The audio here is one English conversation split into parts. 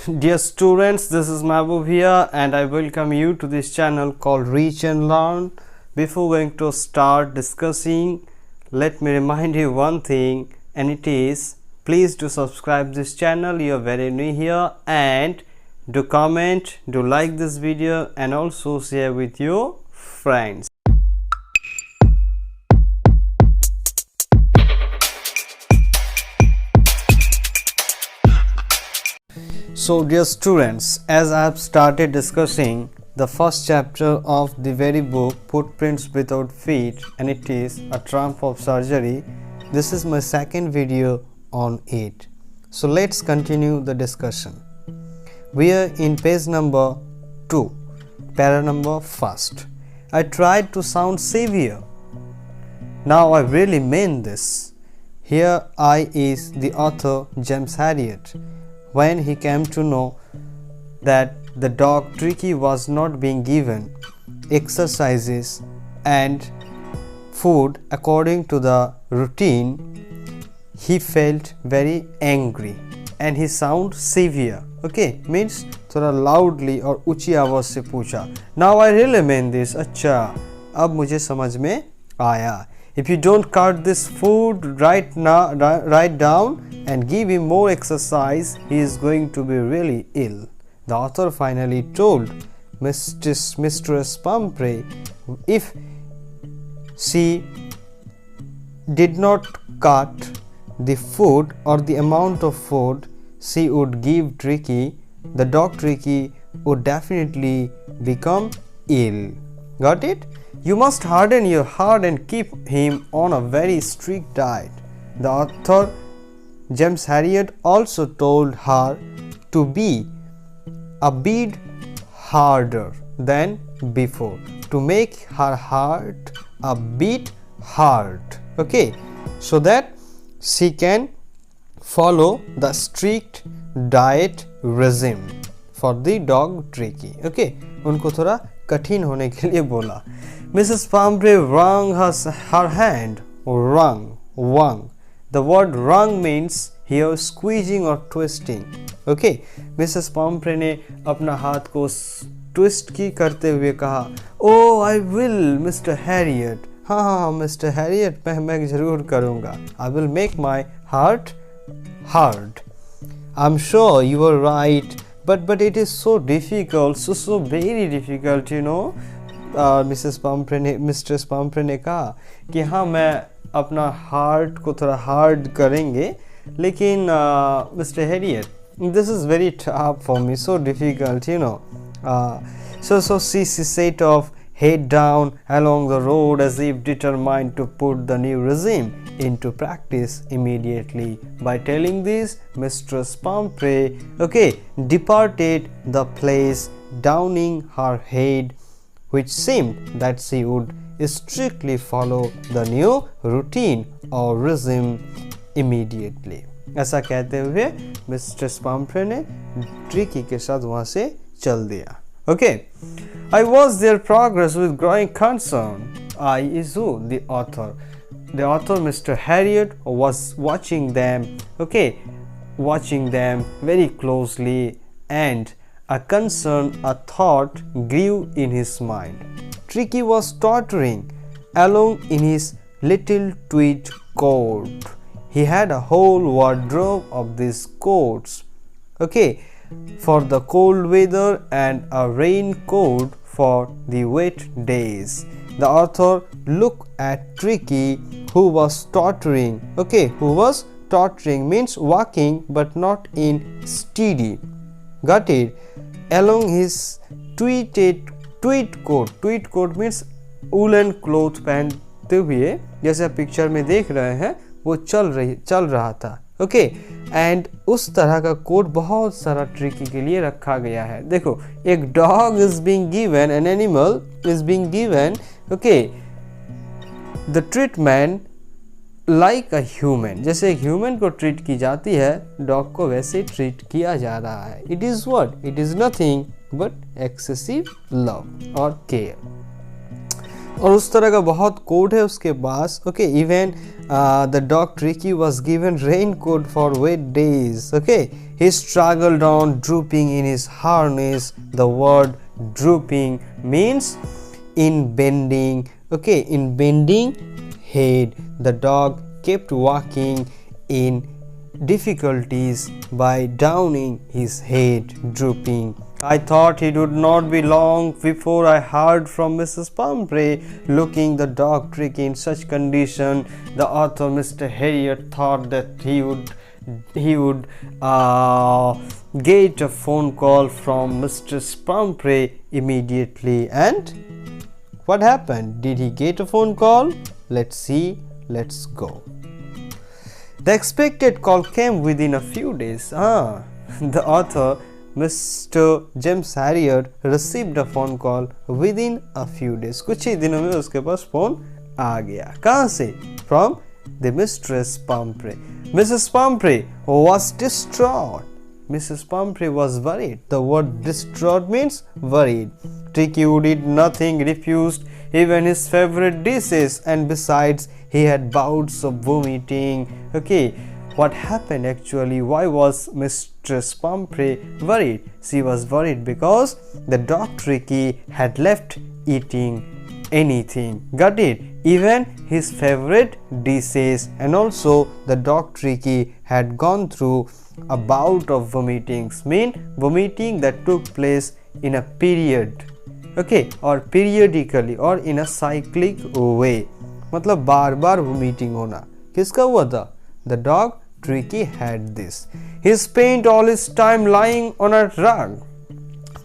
Dear students, this is Mahbub here and I welcome you to this channel called Reach and Learn. Before going to start discussing, let me remind you one thing, and it is please do subscribe this channel. You are very new here, and do comment, do like this video and also share with your friends. So dear students, as I have started discussing the first chapter of the very book Footprints Without Feet, and it is a triumph of surgery, this is my second video on it. So let's continue the discussion. We are in page number 2, para number 1st. I tried to sound severe. Now I really mean this. Here I is the author James Herriot. When he came to know that the dog Tricky was not being given exercises and food according to the routine, he felt very angry and he sound severe. Okay, means थोड़ा loudly और ऊंची आवाज से पूछा. Now I really mean this. अच्छा, अब मुझे समझ में आया. If you don't cut this food right down and give him more exercise, he is going to be really ill. The author finally told Mistress Pumphrey if she did not cut the food or the amount of food she would give Tricky, the dog Tricky would definitely become ill. Got it? You must harden your heart and keep him on a very strict diet. The author James Herriot also told her to be a bit harder than before, to make her heart a bit hard, okay, so that she can follow the strict diet regime for the dog Tricky. Okay, उनको थोड़ा कठिन होने के लिए बोला. Mrs. Pumphrey wrung her hand. Wrung. The word wrung means here squeezing or twisting. Okay, Mrs. Pumphrey ने अपना हाथ को twist की करते हुए कहा, Oh, I will, Mr. Herriot. हाँ, Mr. Herriot, मैं जरूर करूँगा. I will make my heart hard. I'm sure you are right, but it is so difficult, so very difficult, you know. Mistress Pumphrey ने कहा कि हाँ मैं अपना हार्ट को थोड़ा हार्ड करेंगे, लेकिन Mr. Herriot, this is very tough for me, so difficult, you know. So she set off head down along the road as if determined to put the new regime into practice immediately. By telling this, Mistress Pumphrey, departed the place, downing her head, which seemed that she would strictly follow the new routine or regime immediately. ऐसा कहते हुए mistress Pomfrey ने tricky के साथ वहां से चल दिया. Okay, I watched their progress with growing concern. I is who? The author. The author, Mr. Herriot, was watching them. Watching them very closely, and a concern, a thought grew in his mind. Tricky was tottering along in his little tweed coat. He had a whole wardrobe of these coats, for the cold weather and a raincoat for the wet days. The author looked at Tricky, who was tottering. Who was tottering means walking but not in steady. Got it? Along his tweed coat. Tweed coat means woolen cloth पहनते हुए, जैसे आप picture में देख रहे हैं, वो चल रहा था. एंड उस तरह का कोट बहुत सारा ट्रिकी के लिए रखा गया है. देखो, एक dog is being given, an animal is being given the treatment like a human. जैसे एक ह्यूमन को ट्रीट की जाती है, डॉग को वैसे ट्रीट किया जा रहा है. It is what? It is nothing but excessive love और केयर. और उस तरह का बहुत कोट है उसके पास. Even the dog Tricky was given rain coat for wet days. He struggled on, drooping in his harness. The word drooping means in bending. Okay, in bending head. The dog kept walking in difficulties by downing his head, drooping. I thought it would not be long before I heard from Mrs. Pumphrey. Looking the dog tricky in such condition, the author Mr. Harriot thought that he would get a phone call from Mistress Pumphrey immediately. And what happened? Did he get a phone call? Let's see. Let's go. The expected call came within a few days. The author Mr. James Harriot received a phone call within a few days. कुछ ही दिनों में उसके पास phone आ गया. कहाँ से? From the Mistress Pumphrey. Mrs. Pumphrey was distraught. Mrs. Pumphrey was worried. The word distraught means worried. Tricky would eat nothing, refused even his favorite dishes, and besides he had bouts of vomiting. Okay, what happened actually? Why was Mistress Pumphrey worried? She was worried because the dog Tricky had left eating anything. Got it? Even his favorite dishes, and also the dog Tricky had gone through a bout of vomitings. Mean vomiting that took place in a period, okay, or periodically or in a cyclic way. मतलब बार बार vomiting होना. किसका हुआ था? The dog Tricky had this. He spent all his time lying on a rug,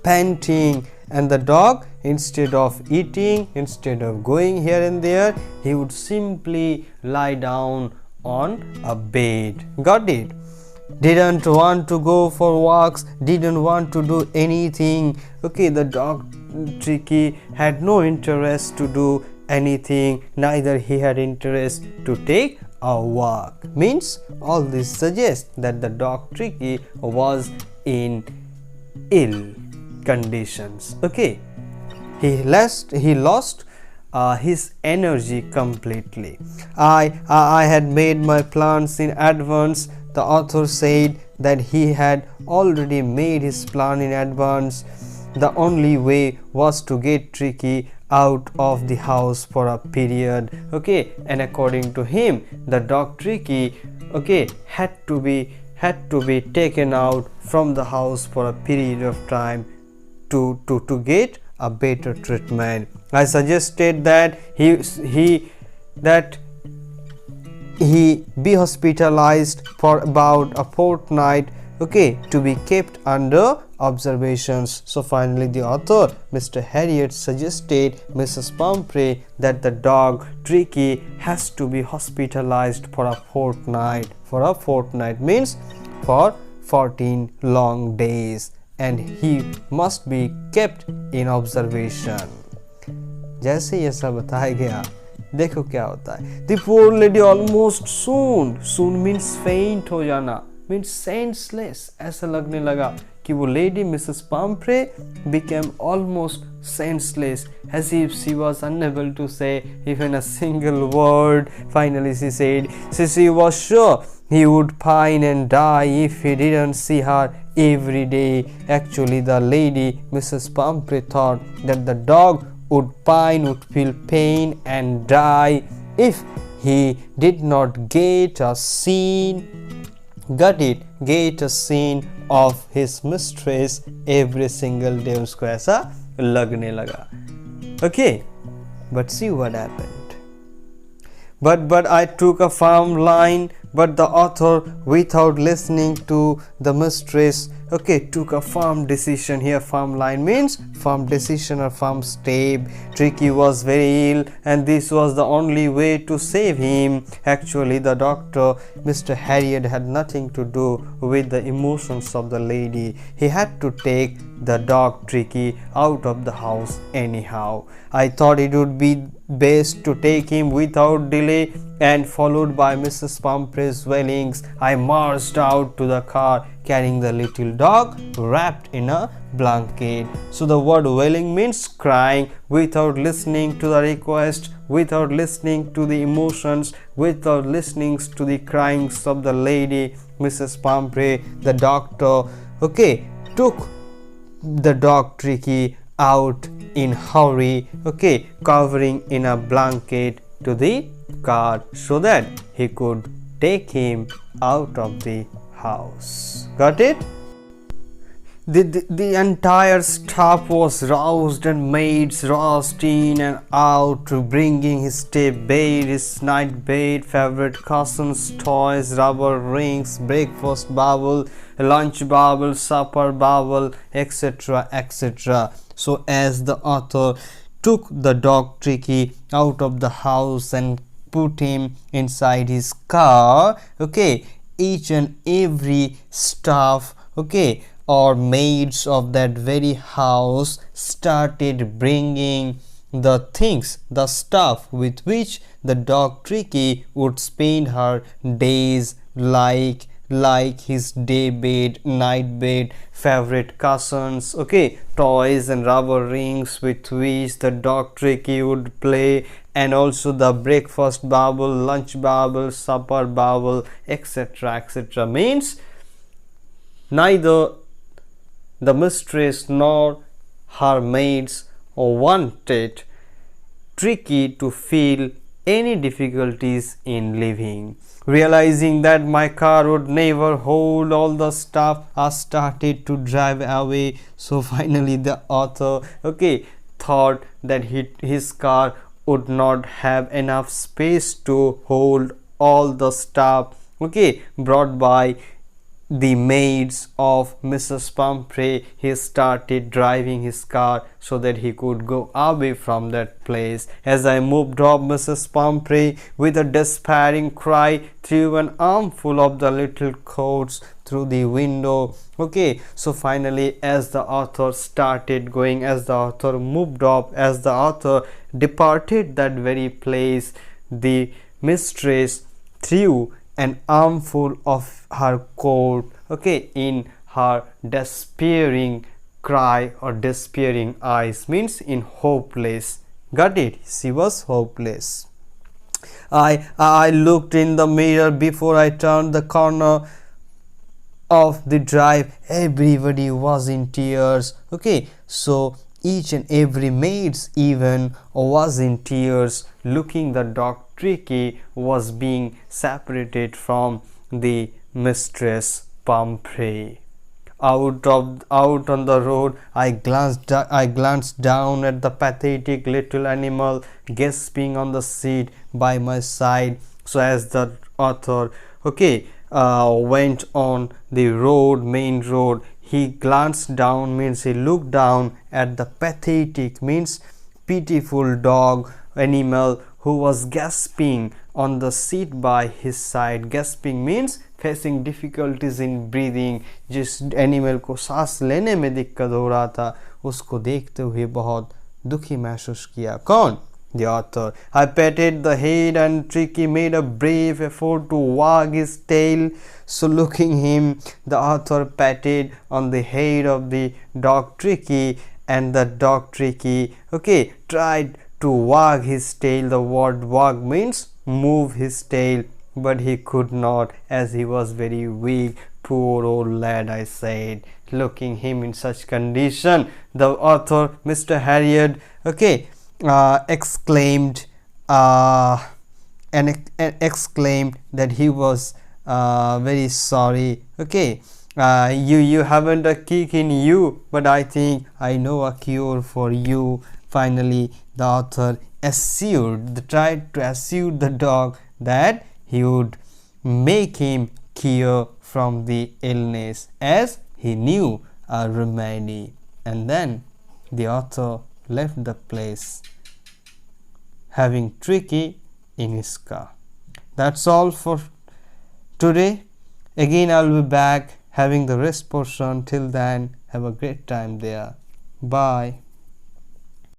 panting, and the dog, instead of eating, instead of going here and there, he would simply lie down on a bed. Got it? Didn't want to go for walks, didn't want to do anything. Okay, the dog Tricky had no interest to do anything, neither he had interest to take a walk. Means all this suggests that the dog Tricky was in ill conditions. Okay, he lost his energy completely. I had made my plans in advance. The author said that he had already made his plan in advance. The only way was to get Tricky out of the house for a period. Okay, and according to him, the dog Tricky, okay, had to be taken out from the house for a period of time to get a better treatment. I suggested that he be hospitalized for about a fortnight, okay, to be kept under observations. So finally the author Mr. Harriot suggested Mrs. Pumphrey that the dog Tricky has to be hospitalized for a fortnight. For a fortnight means for 14 long days, and he must be kept in observation. जैसे ये सब बताया गया, देखो क्या होता है. The poor lady almost soon means faint हो जाना, means senseless. ऐसा लगने लगा कि वो lady Mrs. Pumphrey became almost senseless, as if she was unable to say even a single word. Finally she said she was sure he would pine and die if he didn't see her every day. Actually the lady Mrs. Pumphrey thought that the dog would pine, would feel pain and die if he did not get a scene. Got it? Get a scene of his mistress every single day. उसको ऐसा लगने लगा. Okay, but see what happened. But I took a firm line. But the author, without listening to the mistress, okay, took a firm decision. Here firm line means firm decision or firm step. Tricky was very ill, and this was the only way to save him. Actually the doctor Mr. Harriot had nothing to do with the emotions of the lady. He had to take the dog Tricky out of the house anyhow. I thought it would be best to take him without delay, and followed by Mrs. Pumphrey's wailings, I marched out to the car carrying the little dog wrapped in a blanket. So the word wailing means crying without listening to the request, without listening to the emotions, without listening to the cryings of the lady. Mrs. Pumphrey, the doctor, okay, took the dog Tricky out in hurry, okay, covering in a blanket to the car so that he could take him out of the house. Got it? The entire staff was roused and maids rushed in and out, bringing his day bed, his night bed, favorite cushions, toys, rubber rings, breakfast bubble, lunch bubble, supper bubble, etc. etc. So as the author took the dog Tricky out of the house and put him inside his car, okay, each and every staff, okay, or maids of that very house started bringing the things, the stuff with which the dog Tricky would spend her days, like his day bed, night bed, favorite cushions, okay, toys and rubber rings with which the dog Tricky would play, and also the breakfast bubble, lunch bubble, supper bubble, etc. etc. Means neither the mistress nor her maids wanted Tricky to feel any difficulties in living. Realizing that my car would never hold all the stuff, I started to drive away. So finally the author, okay, thought that his car would not have enough space to hold all the stuff, okay, brought by the maids of Mrs. Pumphrey. He started driving his car so that he could go away from that place. As I moved up, Mrs. Pumphrey, with a despairing cry, threw an armful of the little coats through the window. Okay, so finally, as the author started going, as the author moved up, as the author departed that very place, the mistress threw an armful of her coat, okay, in her despairing cry or despairing eyes, means in hopeless. Got it? She was hopeless. I looked in the mirror before I turned the corner of the drive. Everybody was in tears, okay, so each and every maids even was in tears, looking the dog Tricky was being separated from the mistress Pumphrey. Out on the road, I glanced down at the pathetic little animal gasping on the seat by my side. So as the author, okay, went on the road, main road, he glanced down, means he looked down at the pathetic, means pitiful dog animal who was gasping on the seat by his side. Gasping means facing difficulties in breathing. जिस animal को सांस लेने में दिक्कत हो रहा था, उसको देखते हुए बहुत दुखी महसूस किया. कौन? The author. I patted the head and Tricky made a brave effort to wag his tail. So looking him, the author patted on the head of the dog Tricky, and the dog Tricky, okay, tried to wag his tail. The word wag means move his tail, but he could not, as he was very weak. Poor old lad, I said, looking him in such condition. The author, Mr. Harriet, okay, exclaimed exclaimed that he was very sorry. Okay, you haven't a kick in you, but I think I know a cure for you. Finally, the author tried to assure the dog that he would make him cure from the illness, as he knew a remedy. And then the author left the place, having Tricky in his car. That's all for today. Again, I'll be back having the rest portion. Till then, have a great time there. Bye.